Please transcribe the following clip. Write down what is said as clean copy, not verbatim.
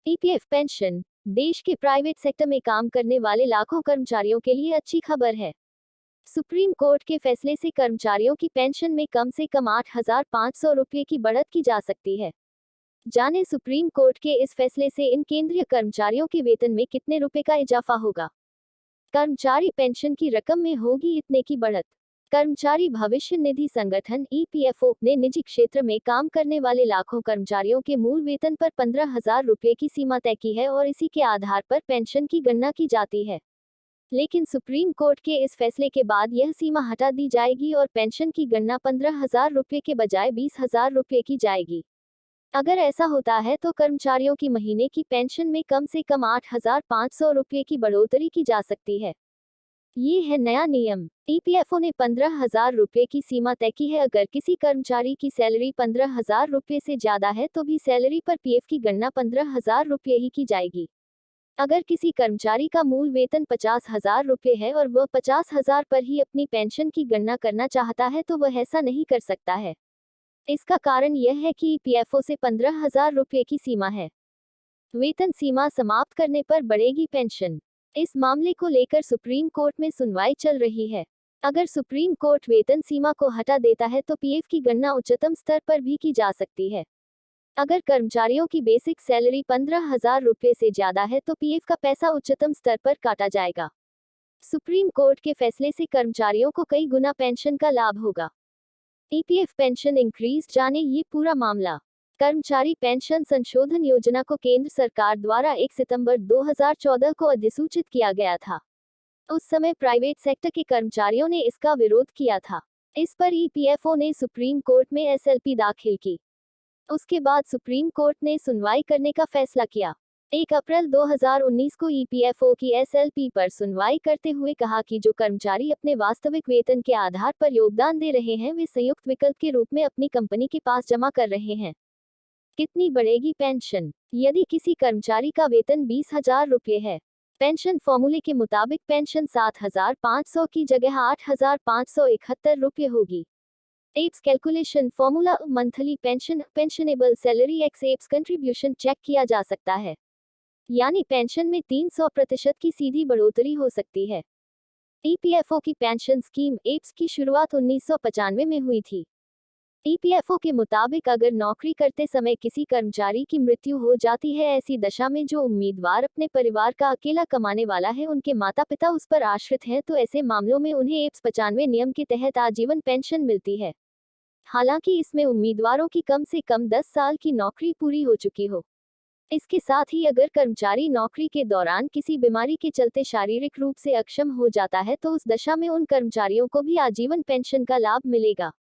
EPF pension देश के private sector में काम करने वाले लाखों कर्मचारियों के लिए अच्छी खबर है। सुप्रीम कोर्ट के फैसले से कर्मचारियों की पेंशन में कम से कम 8,500 रुपये की बढ़त की जा सकती है। जाने सुप्रीम कोर्ट के इस फैसले से इन केंद्रीय कर्मचारियों के वेतन में कितने रुपए का इजाफा होगा। कर्मचारी पेंशन की रकम में होगी इतने की बढ़त। कर्मचारी भविष्य निधि संगठन ईपीएफओ ने निजी क्षेत्र में काम करने वाले लाखों कर्मचारियों के मूल वेतन पर 15,000 रुपये की सीमा तय की है और इसी के आधार पर पेंशन की गणना की जाती है। लेकिन सुप्रीम कोर्ट के इस फैसले के बाद यह सीमा हटा दी जाएगी और पेंशन की गणना 15,000 रुपये के बजाय 20,000 रुपये की जाएगी। अगर ऐसा होता है तो कर्मचारियों की महीने की पेंशन में कम से कम 8,500 रुपये की बढ़ोतरी की जा सकती है। ये है नया नियम। ईपीएफओ ने 15,000 रुपये की सीमा तय की है। अगर किसी कर्मचारी की सैलरी 15,000 रुपये से ज्यादा है तो भी सैलरी पर पीएफ की गणना 15,000 रुपये ही की जाएगी। अगर किसी कर्मचारी का मूल वेतन 50,000 रुपये है और वह 50,000 पर ही अपनी पेंशन की गणना करना चाहता है तो वह ऐसा नहीं कर सकता है। इसका कारण यह है कि ईपीएफओ से 15,000 रुपये की सीमा है। वेतन सीमा समाप्त करने पर बढ़ेगी पेंशन। इस मामले को लेकर सुप्रीम कोर्ट में सुनवाई चल रही है। अगर सुप्रीम कोर्ट वेतन सीमा को हटा देता है तो पीएफ की गणना उच्चतम स्तर पर भी की जा सकती है। अगर कर्मचारियों की बेसिक सैलरी 15,000 रुपये से ज्यादा है तो पीएफ का पैसा उच्चतम स्तर पर काटा जाएगा। सुप्रीम कोर्ट के फैसले से कर्मचारियों को कई गुना पेंशन का लाभ होगा। ईपीएफ पेंशन इंक्रीज, जाने ये पूरा मामला। कर्मचारी पेंशन संशोधन योजना को केंद्र सरकार द्वारा 1 सितंबर 2014 को अधिसूचित किया गया था। उस समय प्राइवेट सेक्टर के कर्मचारियों ने इसका विरोध किया था। इस पर ईपीएफओ ने सुप्रीम कोर्ट में एसएलपी दाखिल की। उसके बाद सुप्रीम कोर्ट ने सुनवाई करने का फैसला किया। 1 अप्रैल 2019 को ईपीएफओ की एसएलपी पर सुनवाई करते हुए कहा कि जो कर्मचारी अपने वास्तविक वेतन के आधार पर योगदान दे रहे हैं वे संयुक्त विकल्प के रूप में अपनी कंपनी के पास जमा कर रहे हैं। कितनी बढ़ेगी पेंशन? यदि किसी कर्मचारी का वेतन 20,000 रुपये है, पेंशन फॉर्मूले के मुताबिक पेंशन 7,500 की जगह 8,571 रुपये होगी। EPS calculation formula monthly pension pensionable salary x EPS contribution check किया जा सकता है, यानी पेंशन में 300% की सीधी बढ़ोतरी हो सकती है। ईपीएफओ की पेंशन स्कीम एप्स की शुरुआत 1995 में हुई थी। ईपीएफओ के मुताबिक अगर नौकरी करते समय किसी कर्मचारी की मृत्यु हो जाती है, ऐसी दशा में जो उम्मीदवार अपने परिवार का अकेला कमाने वाला है, उनके माता पिता उस पर आश्रित हैं, तो ऐसे मामलों में उन्हें एप्स 95 नियम के तहत आजीवन पेंशन मिलती है। हालांकि इसमें उम्मीदवारों की कम से कम 10 साल की नौकरी पूरी हो चुकी हो। इसके साथ ही अगर कर्मचारी नौकरी के दौरान किसी बीमारी के चलते शारीरिक रूप से अक्षम हो जाता है तो उस दशा में उन कर्मचारियों को भी आजीवन पेंशन का लाभ मिलेगा।